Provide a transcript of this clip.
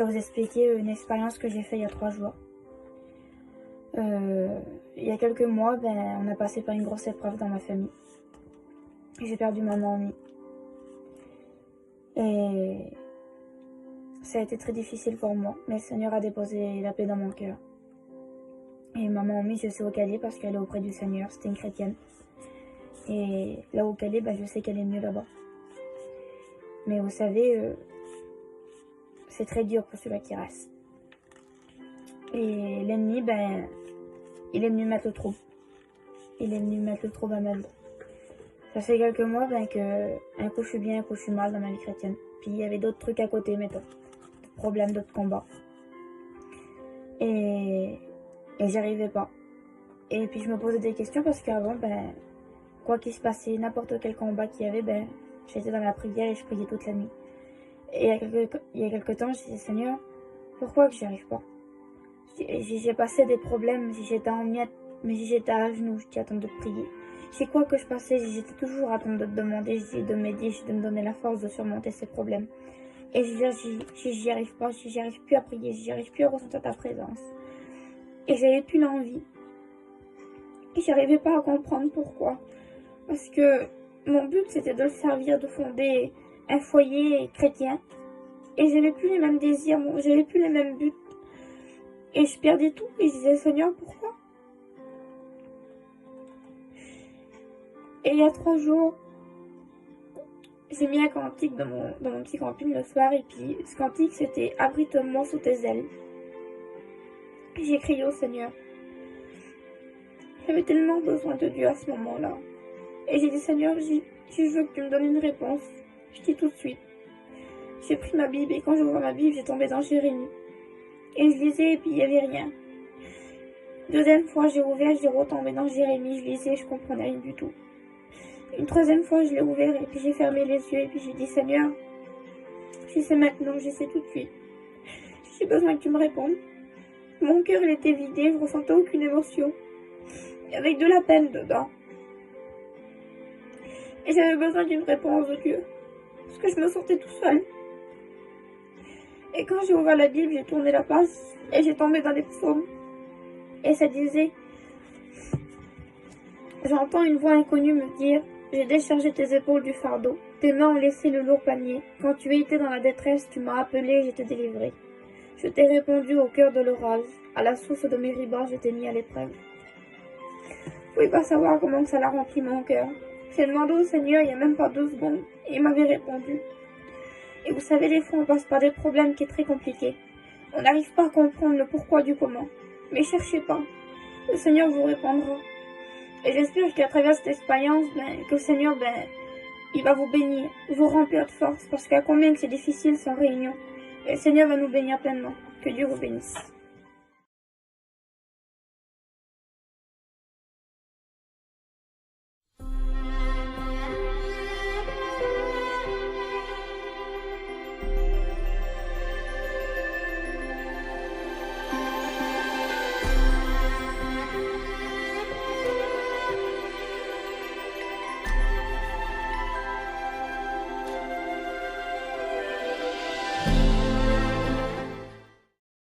vais vous expliquer une expérience que j'ai faite il y a 3 jours. Il y a quelques mois, on a passé par une grosse épreuve dans ma famille. J'ai perdu ma mamie. Et ça a été très difficile pour moi, mais le Seigneur a déposé la paix dans mon cœur. Et ma mamie, je sais où qu'elle est parce qu'elle est auprès du Seigneur, c'était une chrétienne. Et là où qu'elle est, je sais qu'elle est mieux là-bas. Mais vous savez, c'est très dur pour ceux-là qui restent. Et l'ennemi, il est venu mettre le trouble. Il est venu mettre le trouble à ma vie. Ça fait quelques mois que un coup je suis bien, un coup je suis mal dans ma vie chrétienne. Puis il y avait d'autres trucs à côté, mais d'autres problèmes, d'autres combats. Et j'y arrivais pas. Et puis je me posais des questions parce qu'avant, quoi qu'il se passait, n'importe quel combat qu'il y avait, j'étais dans la prière et je priais toute la nuit. Et il y a quelques temps, je disais, Seigneur, pourquoi que j'y arrive pas? J'ai passé des problèmes, si j'étais en miettes, mais si j'étais à genoux, je t'attends de prier. C'est quoi que je passais, j'étais toujours en train de te demander, de m'aider, de me donner la force de surmonter ces problèmes. Et si j'y arrive pas, si j'y arrive plus à prier, si j'y arrive plus à ressentir ta présence. Et j'avais plus l'envie. Et j'arrivais pas à comprendre pourquoi. Parce que mon but c'était de le servir, de fonder un foyer chrétien. Et j'avais plus les mêmes désirs, j'avais plus les mêmes buts. Et je perdais tout. Et je disais, Seigneur, pourquoi? Et il y a 3 jours, j'ai mis un cantique dans mon petit camping le soir. Et puis ce cantique c'était abrite-moi sous tes ailes. Et j'ai crié au Seigneur. J'avais tellement besoin de Dieu à ce moment-là. Et j'ai dit, Seigneur, je veux que tu me donnes une réponse. Je dis tout de suite. J'ai pris ma Bible et quand j'ouvre ma Bible, j'ai tombé dans Jérémie. Et je lisais et puis il n'y avait rien. Deuxième fois, j'ai ouvert, j'ai retombé dans Jérémie, je lisais, je comprenais rien du tout. Une troisième fois, je l'ai ouvert et puis j'ai fermé les yeux et puis j'ai dit, Seigneur, je sais maintenant, je sais tout de suite. J'ai besoin que tu me répondes. Mon cœur, il était vidé, je ressentais aucune émotion. Avec de la peine dedans. Et j'avais besoin d'une réponse de Dieu. Parce que je me sentais tout seul. Et quand j'ai ouvert la Bible, j'ai tourné la page et j'ai tombé dans les psaumes. Et ça disait, j'entends une voix inconnue me dire, j'ai déchargé tes épaules du fardeau. Tes mains ont laissé le lourd panier. Quand tu étais dans la détresse, tu m'as appelé et je t'ai délivré. Je t'ai répondu au cœur de l'orage. À la source de mes ribards, je t'ai mis à l'épreuve. Vous pouvez pas savoir comment ça l'a rempli mon cœur. J'ai demandé au Seigneur il n'y a même pas 2 secondes et il m'avait répondu. Et vous savez, des fois on passe par des problèmes qui sont très compliqués. On n'arrive pas à comprendre le pourquoi du comment. Mais cherchez pas. Le Seigneur vous répondra. Et j'espère qu'à travers cette expérience, que le Seigneur, il va vous bénir, vous remplir de force. Parce qu'à combien que c'est difficile sans réunion. Et le Seigneur va nous bénir pleinement. Que Dieu vous bénisse.